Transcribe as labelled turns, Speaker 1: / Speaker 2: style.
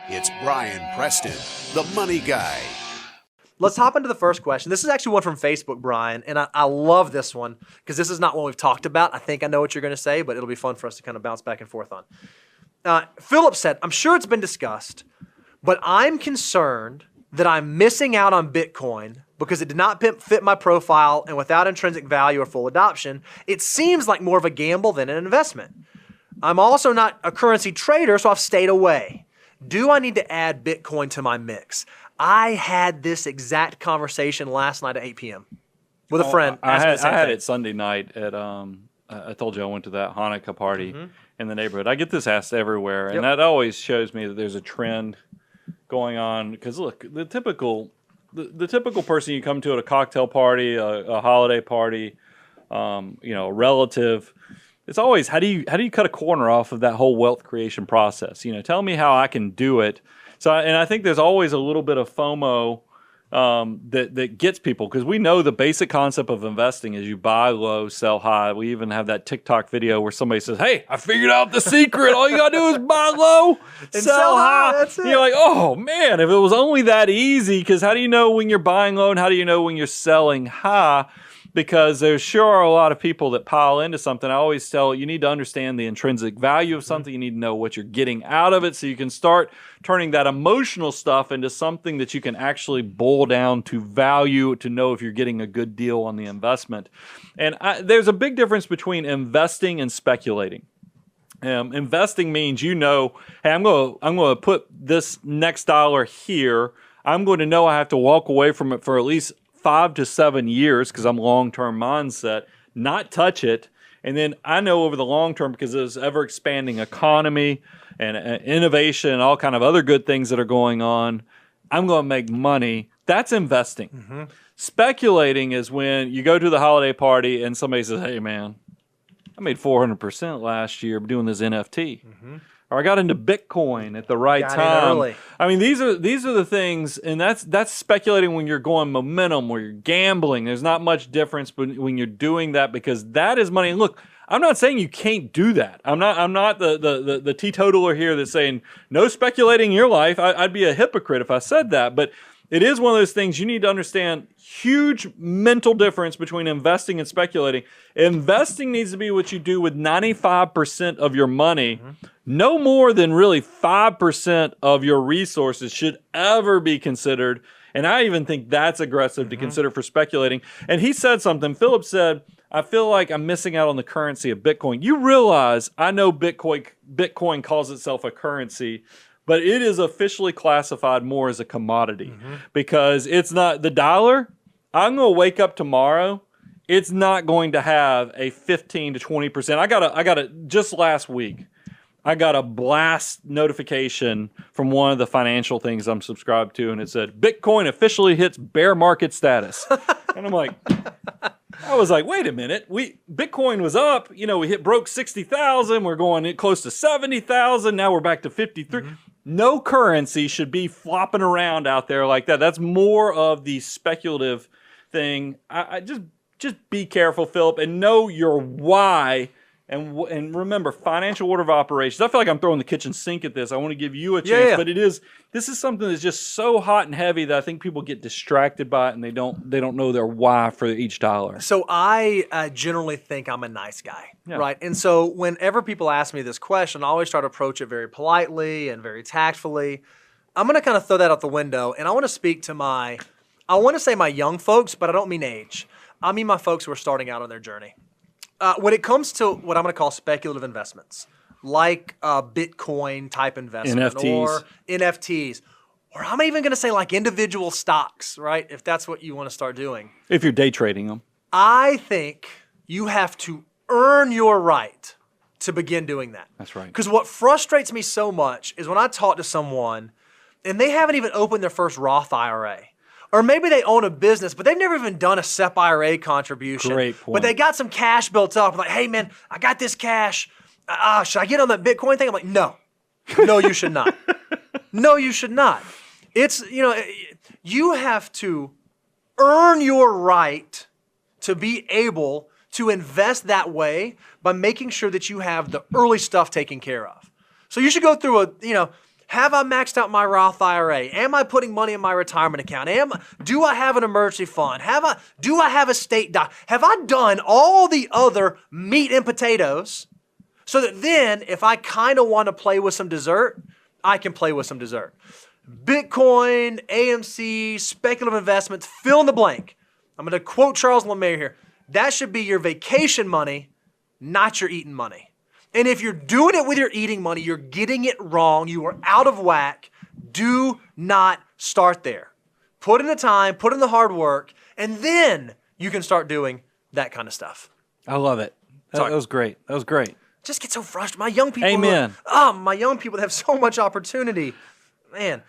Speaker 1: It's Brian Preston, the money guy.
Speaker 2: Let's hop into the first question. This is actually one from Facebook, Brian, and I love this one because this is not one we've talked about. I think I know what you're going to say, but it'll be fun for us to kind of bounce back and forth on. Philip said, I'm sure it's been discussed, but I'm concerned that I'm missing out on Bitcoin because it did not fit my profile, and without intrinsic value or full adoption, it seems like more of a gamble than an investment. I'm also not a currency trader, so I've stayed away. Do I need to add Bitcoin to my mix? I had this exact conversation last night at 8 p.m. with a friend.
Speaker 3: I had it Sunday night at, I told you I went to that Hanukkah party in the neighborhood. I get this asked everywhere, and that always shows me that there's a trend going on. Because look, the typical person you come to at a cocktail party, a holiday party, a relative, it's always how do you cut a corner off of that whole wealth creation process? Tell me how I can do it. So, and I think there's always a little bit of FOMO that gets people, because we know the basic concept of investing is you buy low, sell high. We even have that TikTok video where somebody says, "Hey, I figured out the secret. All you gotta do is buy low and sell high."
Speaker 2: That's it.
Speaker 3: And you're like, "Oh man, if it was only that easy." Because how do you know when you're buying low and how do you know when you're selling high? Because there sure are a lot of people that pile into something. I always tell you need to understand the intrinsic value of something. You need to know what you're getting out of it so you can start turning that emotional stuff into something that you can actually boil down to value to know if you're getting a good deal on the investment. And there's a big difference between investing and speculating. Investing means hey, I'm going to put this next dollar here. I'm going to know I have to walk away from it for at least 5 to 7 years because I'm long-term mindset, not touch it. And then I know over the long term, because there's ever-expanding economy and innovation and all kind of other good things that are going on, I'm going to make money. That's investing. Speculating is when you go to the holiday party and somebody says, "Hey, man, I made 400% last year doing this NFT." Or I got into Bitcoin at the right time.
Speaker 2: Early.
Speaker 3: I mean, these are the things, and that's speculating when you're going momentum, where you're gambling. There's not much difference when you're doing that, because that is money. And look, I'm not saying you can't do that. I'm not the teetotaler here that's saying no speculating in your life. I'd be a hypocrite if I said that. But it is one of those things you need to understand. Huge mental difference between investing and speculating. Investing needs to be what you do with 95% of your money. No more than really 5% of your resources should ever be considered. And I even think that's aggressive to consider for speculating. And he said something. Philip said, "I feel like I'm missing out on the currency of Bitcoin." You realize, I know Bitcoin calls itself a currency, but it is officially classified more as a commodity because it's not the dollar. I'm going to wake up tomorrow. It's not going to have a 15 to 20%. I got a just last week, I got a blast notification from one of the financial things I'm subscribed to, and it said, "Bitcoin officially hits bear market status." And I'm like, I was like, wait a minute. Bitcoin was up. We broke 60,000. We're going close to 70,000. Now we're back to 53. No currency should be flopping around out there like that. That's more of the speculative thing. I just be careful, Philip, and know your why. And remember, financial order of operations. I feel like I'm throwing the kitchen sink at this. I want to give you a chance, but this is something that's just so hot and heavy that I think people get distracted by it, and they don't know their why for each dollar.
Speaker 2: So I generally think I'm a nice guy, right? And so whenever people ask me this question, I always try to approach it very politely and very tactfully. I'm going to kind of throw that out the window, and I want to speak to my young folks, but I don't mean age. I mean my folks who are starting out on their journey. When it comes to what I'm going to call speculative investments, like Bitcoin type investment or NFTs, or I'm even going to say like individual stocks, right? If that's what you want to start doing.
Speaker 3: If you're day trading them.
Speaker 2: I think you have to earn your right to begin doing that.
Speaker 3: That's right.
Speaker 2: Because what frustrates me so much is when I talk to someone and they haven't even opened their first Roth IRA. Or maybe they own a business, but they've never even done a SEP IRA contribution.
Speaker 3: Great point.
Speaker 2: But they got some cash built up. Like, hey, man, I got this cash. Should I get on that Bitcoin thing? I'm like, no. No, you should not. No, you should not. It's, you have to earn your right to be able to invest that way by making sure that you have the early stuff taken care of. So you should go through Have I maxed out my Roth IRA? Am I putting money in my retirement account? Do I have an emergency fund? Do I have a state doc? Have I done all the other meat and potatoes so that then if I kind of want to play with some dessert, I can play with some dessert? Bitcoin, AMC, speculative investments, fill in the blank. I'm going to quote Charles LeMaire here. That should be your vacation money, not your eating money. And if you're doing it with your eating money, you're getting it wrong. You are out of whack. Do not start there. Put in the time, put in the hard work, and then you can start doing that kind of stuff.
Speaker 3: I love it. That was great. That was great.
Speaker 2: Just get so frustrated. My young people.
Speaker 3: Amen.
Speaker 2: My young people have so much opportunity. Man,